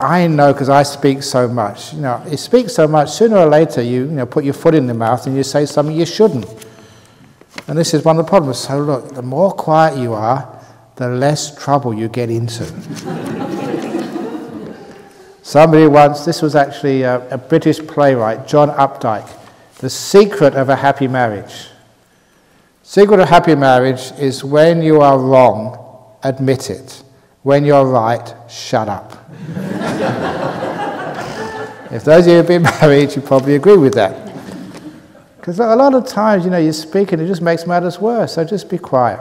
I know because I speak so much. You speak so much, sooner or later you put your foot in the mouth and you say something you shouldn't. And this is one of the problems. So look, the more quiet you are, the less trouble you get into. Somebody once, this was actually a British playwright, John Updike, The Secret of a Happy Marriage. Secret of happy marriage is when you are wrong, admit it. When you're right, shut up. If those of you who have been married, you probably agree with that. Because a lot of times, you speak and it just makes matters worse, so just be quiet.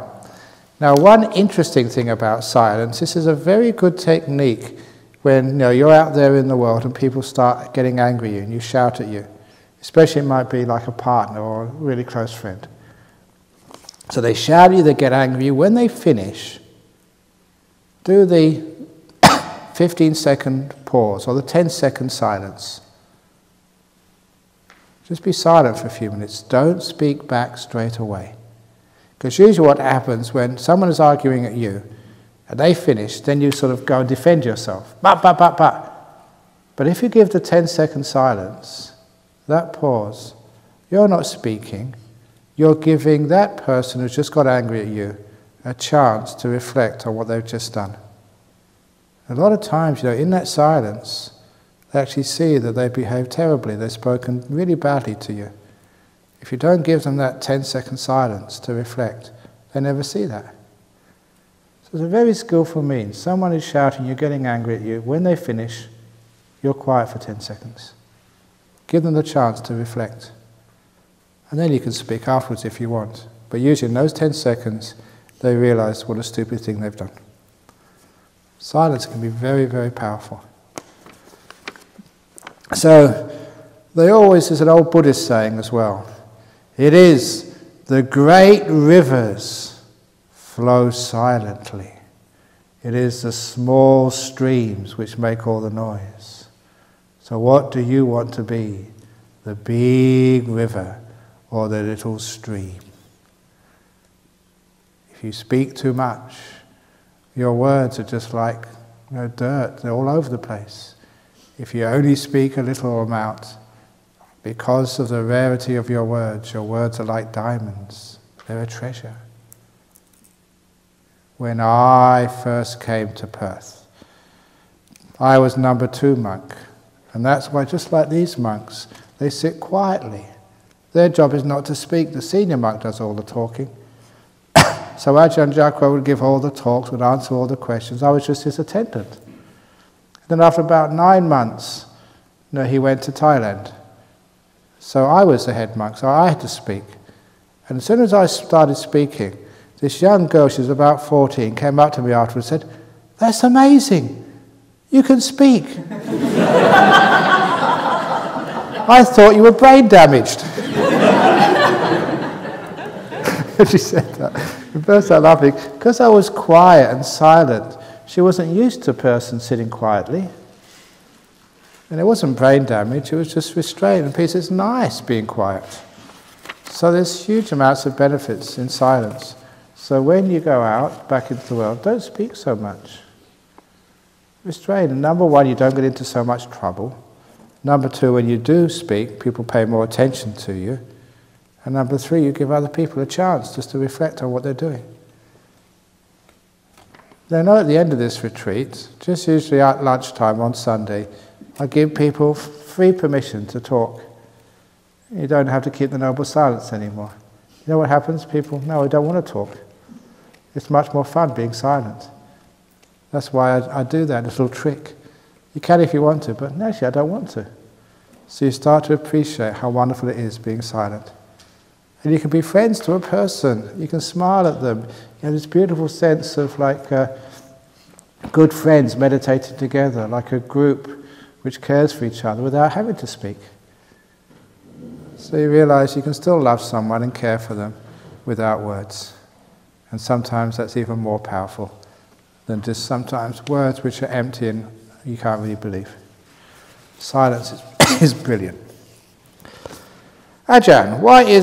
Now, one interesting thing about silence, this is a very good technique when you're out there in the world and people start getting angry at you and you shout at you. Especially it might be like a partner or a really close friend. So they shout at you, they get angry at you. When they finish, do the 15-second pause or the 10-second silence. Just be silent for a few minutes. Don't speak back straight away. Because usually what happens when someone is arguing at you and they finish, then you sort of go and defend yourself. But if you give the 10-second silence, that pause, you're not speaking. You're giving that person who's just got angry at you a chance to reflect on what they've just done. A lot of times, in that silence, they actually see that they've behaved terribly, they've spoken really badly to you. If you don't give them that 10-second silence to reflect, they never see that. So it's a very skillful means. Someone is shouting, you're getting angry at you. When they finish, you're quiet for 10 seconds. Give them the chance to reflect. And then you can speak afterwards if you want. But usually in those 10 seconds, they realize what a stupid thing they've done. Silence can be very, very powerful. So, there's an old Buddhist saying as well, it is the great rivers flow silently. It is the small streams which make all the noise. So what do you want to be? The big river or the little stream? If you speak too much, your words are just like dirt, they're all over the place. If you only speak a little amount, because of the rarity of your words are like diamonds, they're a treasure. When I first came to Perth, I was number 2 monk, and that's why, just like these monks, they sit quietly. Their job is not to speak, the senior monk does all the talking. So Ajahn Jagwa would give all the talks, would answer all the questions. I was just his attendant. Then after about 9 months, he went to Thailand. So I was the head monk, so I had to speak. And as soon as I started speaking, this young girl, she was about 14, came up to me afterwards and said, "That's amazing, you can speak." I thought you were brain damaged. She said that. We burst out laughing. Because I was quiet and silent, she wasn't used to a person sitting quietly. And it wasn't brain damage, it was just restraint and peace. It's nice being quiet. So there's huge amounts of benefits in silence. So when you go out, back into the world, don't speak so much. Restrain. And number 1, you don't get into so much trouble. Number 2, when you do speak, people pay more attention to you. And number 3, you give other people a chance just to reflect on what they're doing. Then at the end of this retreat, just usually at lunchtime on Sunday, I give people free permission to talk. You don't have to keep the noble silence anymore. You know what happens? People, no, I don't want to talk. It's much more fun being silent. That's why I do that little trick. You can if you want to, but actually I don't want to. So you start to appreciate how wonderful it is being silent. And you can be friends to a person. You can smile at them. You have this beautiful sense of like good friends meditating together, like a group which cares for each other without having to speak. So you realize you can still love someone and care for them without words. And sometimes that's even more powerful than just sometimes words which are empty and you can't really believe. Silence is brilliant. Ajahn, why is